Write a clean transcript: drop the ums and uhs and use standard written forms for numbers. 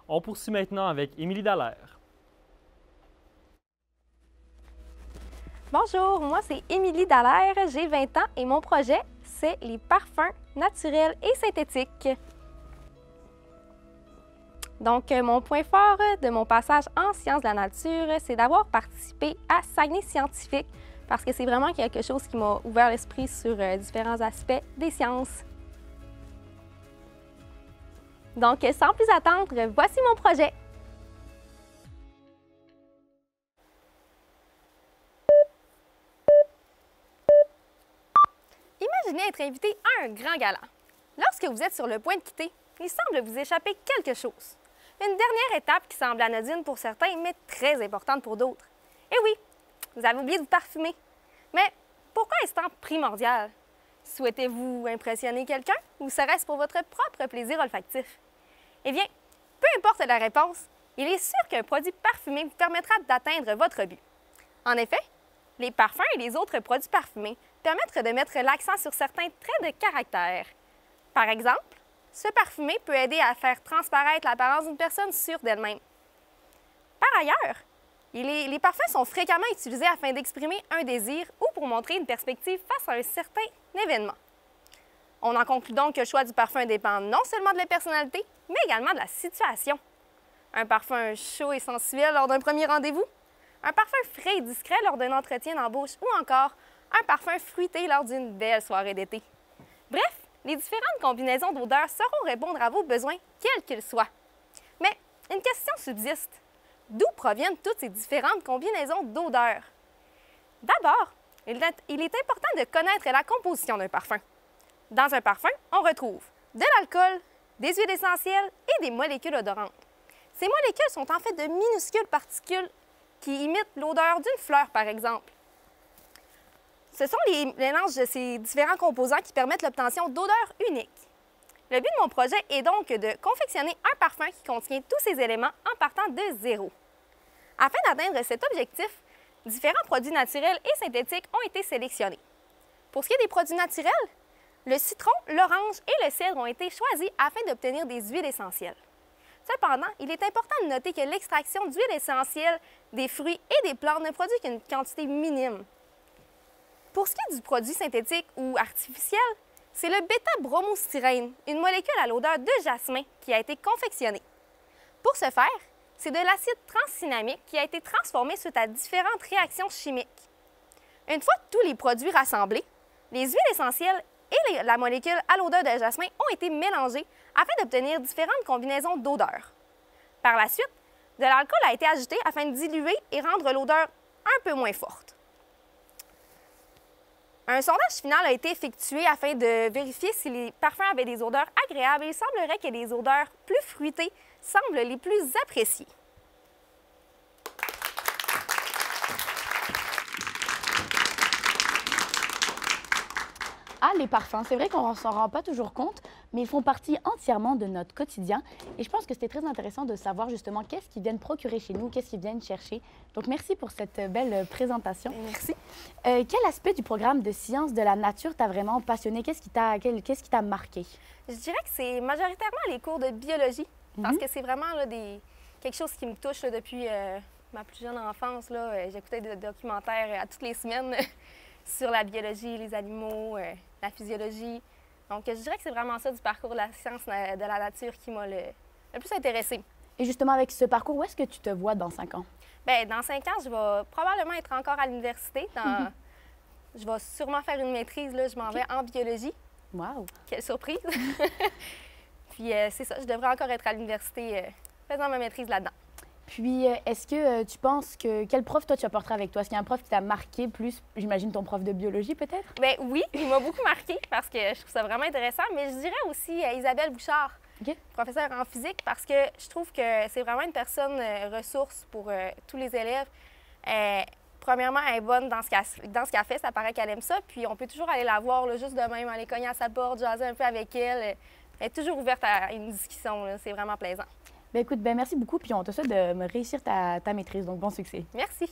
On poursuit maintenant avec Émilie Dallaire. Bonjour, moi c'est Émilie Dallaire, j'ai 20 ans et mon projet, c'est les parfums naturels et synthétiques. Donc, mon point fort de mon passage en sciences de la nature, c'est d'avoir participé à Saguenay Scientifique parce que c'est vraiment quelque chose qui m'a ouvert l'esprit sur différents aspects des sciences. Donc, sans plus attendre, voici mon projet. Imaginez être invité à un grand gala. Lorsque vous êtes sur le point de quitter, il semble vous échapper quelque chose. Une dernière étape qui semble anodine pour certains, mais très importante pour d'autres. Et oui, vous avez oublié de vous parfumer. Mais pourquoi est-ce tant primordial? Souhaitez-vous impressionner quelqu'un ou serait-ce pour votre propre plaisir olfactif? Eh bien, peu importe la réponse, il est sûr qu'un produit parfumé vous permettra d'atteindre votre but. En effet, les parfums et les autres produits parfumés permettent de mettre l'accent sur certains traits de caractère. Par exemple, ce parfumé peut aider à faire transparaître l'apparence d'une personne sûre d'elle-même. Par ailleurs, les parfums sont fréquemment utilisés afin d'exprimer un désir ou pour montrer une perspective face à un certain événement. On en conclut donc que le choix du parfum dépend non seulement de la personnalité, mais également de la situation. Un parfum chaud et sensuel lors d'un premier rendez-vous, un parfum frais et discret lors d'un entretien d'embauche ou encore un parfum fruité lors d'une belle soirée d'été. Bref, les différentes combinaisons d'odeurs sauront répondre à vos besoins, quels qu'ils soient. Mais une question subsiste. D'où proviennent toutes ces différentes combinaisons d'odeurs? D'abord, il est important de connaître la composition d'un parfum. Dans un parfum, on retrouve de l'alcool, des huiles essentielles et des molécules odorantes. Ces molécules sont en fait de minuscules particules qui imitent l'odeur d'une fleur, par exemple. Ce sont les mélanges de ces différents composants qui permettent l'obtention d'odeurs uniques. Le but de mon projet est donc de confectionner un parfum qui contient tous ces éléments en partant de zéro. Afin d'atteindre cet objectif, différents produits naturels et synthétiques ont été sélectionnés. Pour ce qui est des produits naturels, le citron, l'orange et le cèdre ont été choisis afin d'obtenir des huiles essentielles. Cependant, il est important de noter que l'extraction d'huiles essentielles des fruits et des plantes ne produit qu'une quantité minime. Pour ce qui est du produit synthétique ou artificiel, c'est le bêta-bromostyrène, une molécule à l'odeur de jasmin, qui a été confectionnée. Pour ce faire, c'est de l'acide transcinamique qui a été transformé suite à différentes réactions chimiques. Une fois tous les produits rassemblés, les huiles essentielles et la molécule à l'odeur de jasmin ont été mélangées afin d'obtenir différentes combinaisons d'odeurs. Par la suite, de l'alcool a été ajouté afin de diluer et rendre l'odeur un peu moins forte. Un sondage final a été effectué afin de vérifier si les parfums avaient des odeurs agréables et il semblerait que les odeurs plus fruitées semblent les plus appréciées. Ah, les parfums, c'est vrai qu'on ne s'en rend pas toujours compte, mais ils font partie entièrement de notre quotidien. Et je pense que c'était très intéressant de savoir justement qu'est-ce qu'ils viennent procurer chez nous, qu'est-ce qu'ils viennent chercher. Donc, merci pour cette belle présentation. Merci. Quel aspect du programme de sciences de la nature t'a vraiment passionné? Qu'est-ce qui t'a marqué? Je dirais que c'est majoritairement les cours de biologie, parce que c'est vraiment là, quelque chose qui me touche là, depuis ma plus jeune enfance. J'écoutais des documentaires à toutes les semaines sur la biologie, les animaux, la physiologie. Donc, je dirais que c'est vraiment ça du parcours de la science de la nature qui m'a le plus intéressée. Et justement, avec ce parcours, où est-ce que tu te vois dans 5 ans? Bien, dans 5 ans, je vais probablement être encore à l'université. Je vais sûrement faire une maîtrise. Là, je m'en vais en biologie. Wow! Quelle surprise! Puis, c'est ça, je devrais encore être à l'université faisant ma maîtrise là-dedans. Puis, est-ce que tu penses que... Quel prof, toi, tu apporteras avec toi? Est-ce qu'il y a un prof qui t'a marqué plus, j'imagine, ton prof de biologie, peut-être? Bien, oui, il m'a beaucoup marqué parce que je trouve ça vraiment intéressant. Mais je dirais aussi Isabelle Bouchard, professeure en physique, parce que je trouve que c'est vraiment une personne ressource pour tous les élèves. Premièrement, elle est bonne dans ce qu'elle fait. Ça paraît qu'elle aime ça. Puis, on peut toujours aller la voir là, juste de même, aller cogner à sa porte, jaser un peu avec elle. Elle est toujours ouverte à une discussion. C'est vraiment plaisant. Bien, écoute, merci beaucoup, puis on te souhaite de me réussir ta maîtrise, donc bon succès. Merci.